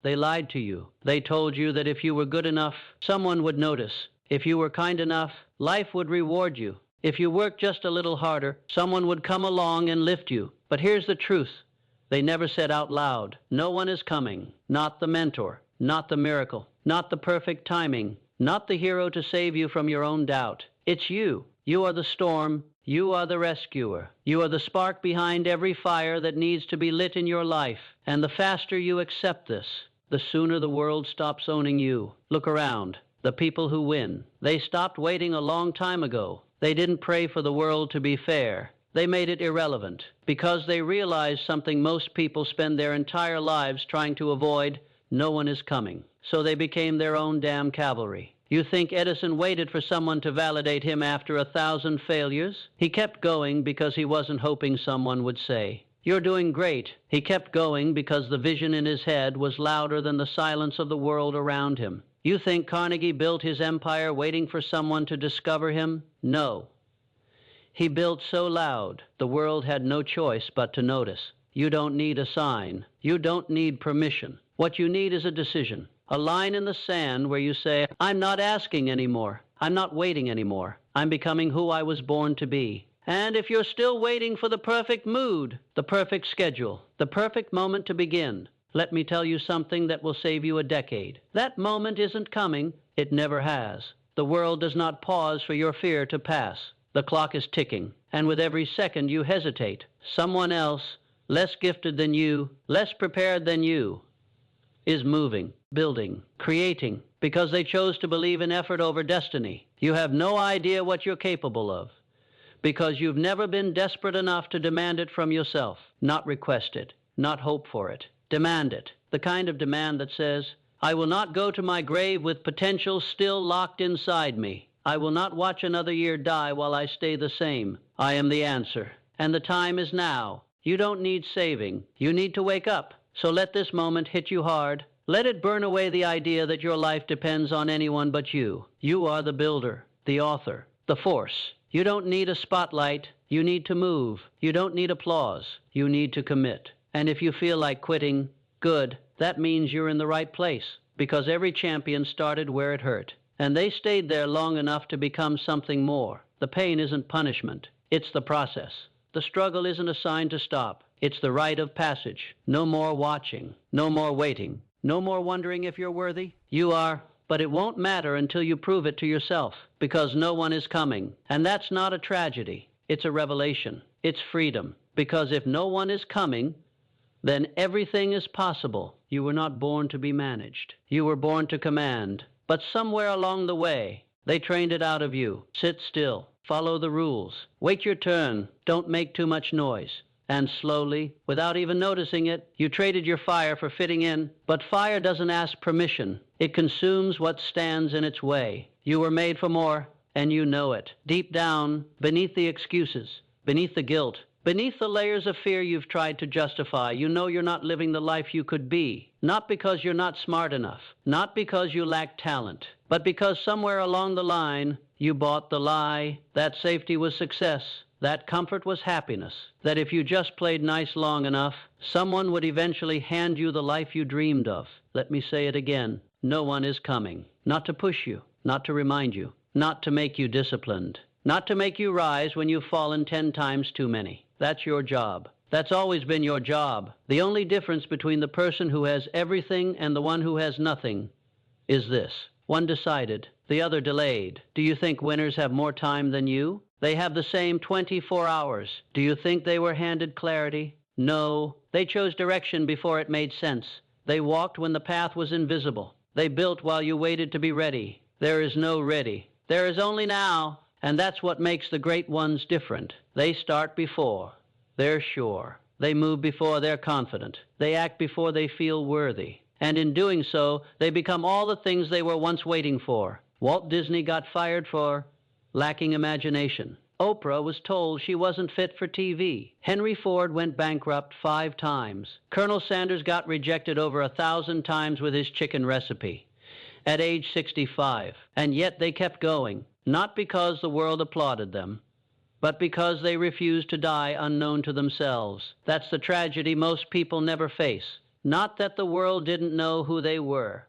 They lied to you. They told you that if you were good enough, someone would notice. If you were kind enough, life would reward you. If you worked just a little harder, someone would come along and lift you. But here's the truth. They never said out loud, no one is coming. Not the mentor, not the miracle, not the perfect timing, not the hero to save you from your own doubt. It's you. You are the storm. You are the rescuer. You are the spark behind every fire that needs to be lit in your life. And the faster you accept this, the sooner the world stops owning you. Look around. The people who win. They stopped waiting a long time ago. They didn't pray for the world to be fair. They made it irrelevant because they realized something most people spend their entire lives trying to avoid. No one is coming. So they became their own damn cavalry. You think Edison waited for someone to validate him after 1,000 failures? He kept going because he wasn't hoping someone would say, "You're doing great." He kept going because the vision in his head was louder than the silence of the world around him. You think Carnegie built his empire waiting for someone to discover him? No. He built so loud, the world had no choice but to notice. You don't need a sign. You don't need permission. What you need is a decision. A line in the sand where you say, I'm not asking anymore. I'm not waiting anymore. I'm becoming who I was born to be. And if you're still waiting for the perfect mood, the perfect schedule, the perfect moment to begin, let me tell you something that will save you a decade. That moment isn't coming. It never has. The world does not pause for your fear to pass. The clock is ticking, and with every second you hesitate, someone else, less gifted than you, less prepared than you, is moving, building, creating, because they chose to believe in effort over destiny. You have no idea what you're capable of, because you've never been desperate enough to demand it from yourself, not request it, not hope for it. Demand it, the kind of demand that says, I will not go to my grave with potential still locked inside me. I will not watch another year die while I stay the same. I am the answer, and the time is now. You don't need saving. You need to wake up. So let this moment hit you hard. Let it burn away the idea that your life depends on anyone but you. You are the builder, the author, the force. You don't need a spotlight. You need to move. You don't need applause. You need to commit. And if you feel like quitting, good. That means you're in the right place, because every champion started where it hurt. And they stayed there long enough to become something more. The pain isn't punishment. It's the process. The struggle isn't a sign to stop. It's the rite of passage. No more watching. No more waiting. No more wondering if you're worthy. You are, but it won't matter until you prove it to yourself, because no one is coming. And that's not a tragedy. It's a revelation. It's freedom. Because if no one is coming, then everything is possible. You were not born to be managed. You were born to command. But somewhere along the way, they trained it out of you. Sit still. Follow the rules. Wait your turn. Don't make too much noise. And slowly, without even noticing it, you traded your fire for fitting in. But fire doesn't ask permission. It consumes what stands in its way. You were made for more, and you know it. Deep down, beneath the excuses, beneath the guilt, beneath the layers of fear you've tried to justify, you know you're not living the life you could be. Not because you're not smart enough, not because you lack talent, but because somewhere along the line, you bought the lie that safety was success, that comfort was happiness, that if you just played nice long enough, someone would eventually hand you the life you dreamed of. Let me say it again. No one is coming. Not to push you, not to remind you, not to make you disciplined, not to make you rise when you've fallen 10 times too many. That's your job. That's always been your job. The only difference between the person who has everything and the one who has nothing is this. One decided, the other delayed. Do you think winners have more time than you? They have the same 24 hours. Do you think they were handed clarity? No. They chose direction before it made sense. They walked when the path was invisible. They built while you waited to be ready. There is no ready. There is only now. And that's what makes the great ones different. They start before. They're sure. They move before they're confident. They act before they feel worthy. And in doing so, they become all the things they were once waiting for. Walt Disney got fired for lacking imagination. Oprah was told she wasn't fit for TV. Henry Ford went bankrupt 5 times. Colonel Sanders got rejected over 1,000 times with his chicken recipe at age 65. And yet they kept going. Not because the world applauded them, but because they refused to die unknown to themselves. That's the tragedy most people never face. Not that the world didn't know who they were,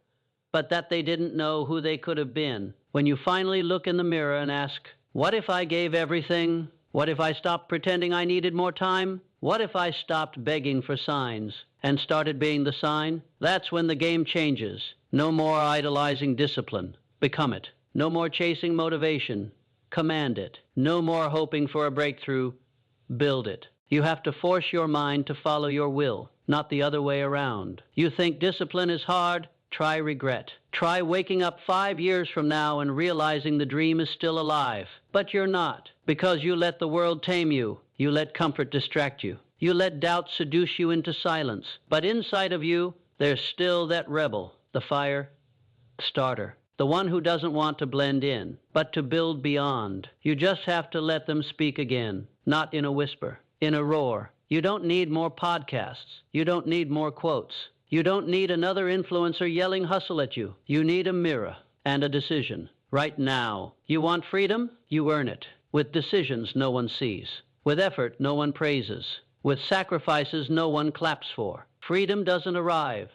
but that they didn't know who they could have been. When you finally look in the mirror and ask, what if I gave everything? What if I stopped pretending I needed more time? What if I stopped begging for signs and started being the sign? That's when the game changes. No more idolizing discipline. Become it. No more chasing motivation. Command it. No more hoping for a breakthrough. Build it. You have to force your mind to follow your will, not the other way around. You think discipline is hard? Try regret. Try waking up 5 years from now and realizing the dream is still alive. But you're not, because you let the world tame you. You let comfort distract you. You let doubt seduce you into silence. But inside of you, there's still that rebel, the fire starter, the one who doesn't want to blend in, but to build beyond. You just have to let them speak again, not in a whisper, in a roar. You don't need more podcasts. You don't need more quotes. You don't need another influencer yelling hustle at you. You need a mirror and a decision right now. You want freedom? You earn it. With decisions no one sees. With effort no one praises. With sacrifices no one claps for. Freedom doesn't arrive.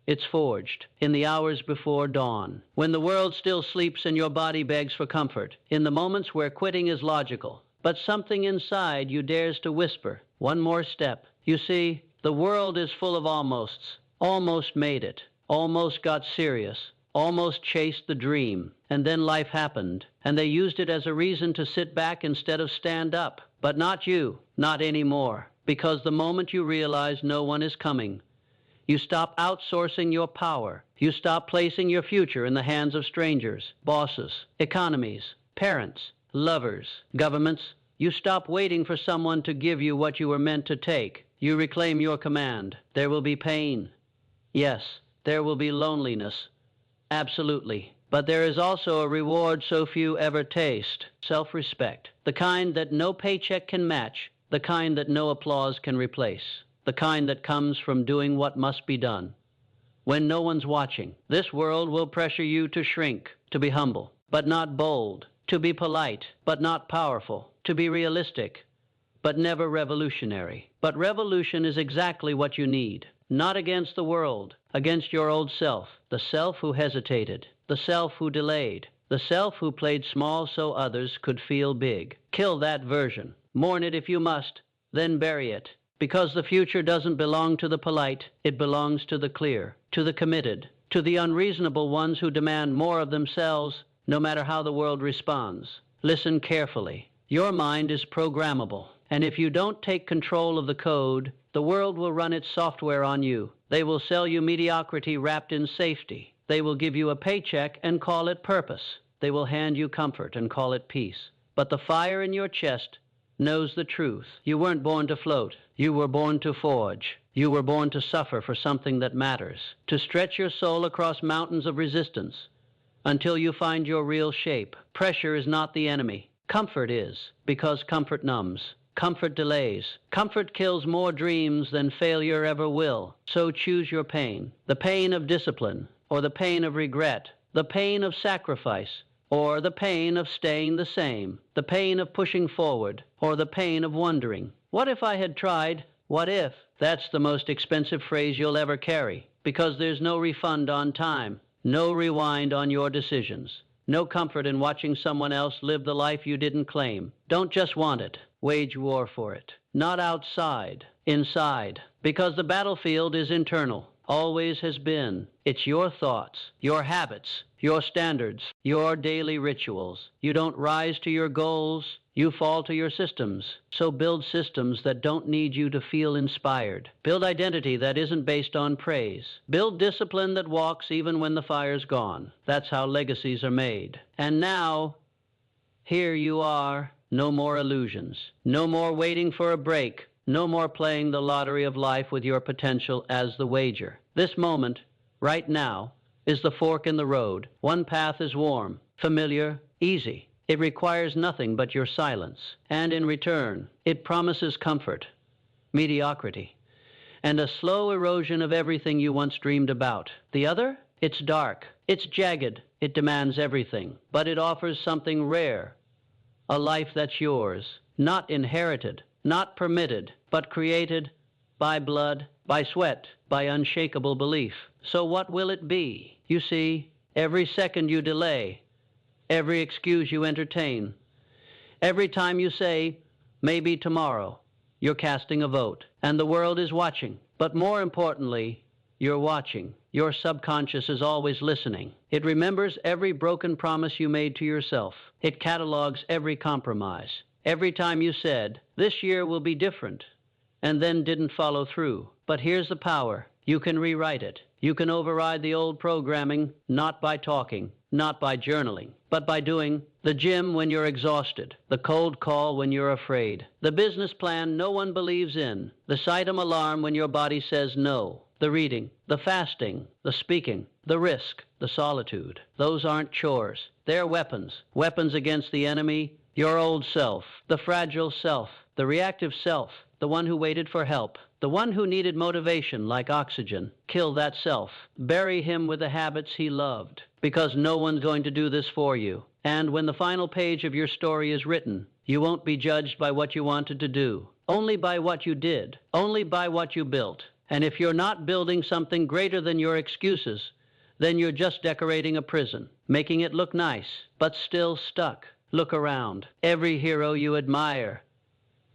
It's forged in the hours before dawn, when the world still sleeps and your body begs for comfort, in the moments where quitting is logical. But something inside you dares to whisper, one more step. You see, the world is full of almosts. Almost made it, almost got serious, almost chased the dream, and then life happened, and they used it as a reason to sit back instead of stand up. But not you, not anymore, because the moment you realize no one is coming, you stop outsourcing your power. You stop placing your future in the hands of strangers, bosses, economies, parents, lovers, governments. You stop waiting for someone to give you what you were meant to take. You reclaim your command. There will be pain. Yes, there will be loneliness. Absolutely. But there is also a reward so few ever taste. Self-respect. The kind that no paycheck can match. The kind that no applause can replace. The kind that comes from doing what must be done. When no one's watching, this world will pressure you to shrink, to be humble, but not bold, to be polite, but not powerful, to be realistic, but never revolutionary. But revolution is exactly what you need. Not against the world, against your old self, the self who hesitated, the self who delayed, the self who played small so others could feel big. Kill that version. Mourn it if you must, then bury it. Because the future doesn't belong to the polite, it belongs to the clear, to the committed, to the unreasonable ones who demand more of themselves, no matter how the world responds. Listen carefully. Your mind is programmable, and if you don't take control of the code, the world will run its software on you. They will sell you mediocrity wrapped in safety. They will give you a paycheck and call it purpose. They will hand you comfort and call it peace. But the fire in your chest knows the truth. You weren't born to float. You were born to forge. You were born to suffer for something that matters, to stretch your soul across mountains of resistance until you find your real shape. Pressure is not the enemy. Comfort is, because comfort numbs. Comfort delays. Comfort kills more dreams than failure ever will. So choose your pain. The pain of discipline, or the pain of regret, the pain of sacrifice, or the pain of staying the same, the pain of pushing forward, or the pain of wondering. What if I had tried? What if? That's the most expensive phrase you'll ever carry, because there's no refund on time, no rewind on your decisions, no comfort in watching someone else live the life you didn't claim. Don't just want it. Wage war for it. Not outside, inside, because the battlefield is internal, always has been. It's your thoughts, your habits, your standards, your daily rituals. You don't rise to your goals, you fall to your systems. So build systems that don't need you to feel inspired. Build identity that isn't based on praise. Build discipline that walks even when the fire's gone. That's how legacies are made. And now, here you are. No more illusions. No more waiting for a break. No more playing the lottery of life with your potential as the wager. This moment, right now, is the fork in the road. One path is warm, familiar, easy. It requires nothing but your silence. And in return, it promises comfort, mediocrity, and a slow erosion of everything you once dreamed about. The other? It's dark. It's jagged. It demands everything. But it offers something rare. A life that's yours, not inherited, not permitted, but created by blood, by sweat, by unshakable belief. So what will it be? You see, every second you delay, every excuse you entertain, every time you say, maybe tomorrow, you're casting a vote. And the world is watching. But more importantly, you're watching. Your subconscious is always listening. It remembers every broken promise you made to yourself. It catalogs every compromise. Every time you said, this year will be different, and then didn't follow through. But here's the power. You can rewrite it. You can override the old programming, not by talking, not by journaling, but by doing the gym when you're exhausted, the cold call when you're afraid, the business plan no one believes in, the sight-em alarm when your body says no, the reading, the fasting, the speaking, the risk, the solitude. Those aren't chores. They're weapons. Weapons against the enemy, your old self, the fragile self, the reactive self, the one who waited for help, the one who needed motivation like oxygen. Kill that self. Bury him with the habits he loved, because no one's going to do this for you. And when the final page of your story is written, you won't be judged by what you wanted to do, only by what you did, only by what you built. And if you're not building something greater than your excuses, then you're just decorating a prison, making it look nice, but still stuck. Look around. Every hero you admire,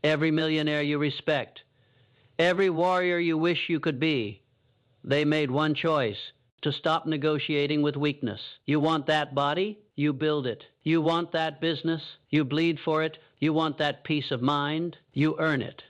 every millionaire you respect, every warrior you wish you could be, they made one choice: to stop negotiating with weakness. You want that body? You build it. You want that business? You bleed for it. You want that peace of mind? You earn it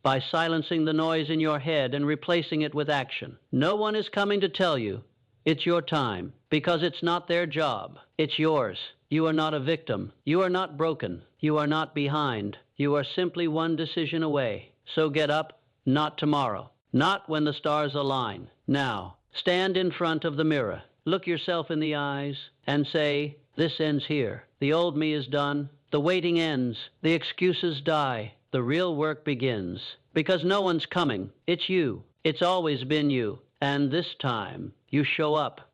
by silencing the noise in your head and replacing it with action. No one is coming to tell you it's your time, because it's not their job. It's yours. You are not a victim. You are not broken. You are not behind. You are simply one decision away. So get up, not tomorrow, not when the stars align. Now, stand in front of the mirror. Look yourself in the eyes and say, this ends here. The old me is done. The waiting ends. The excuses die. The real work begins. Because no one's coming. It's you. It's always been you. And this time, you show up.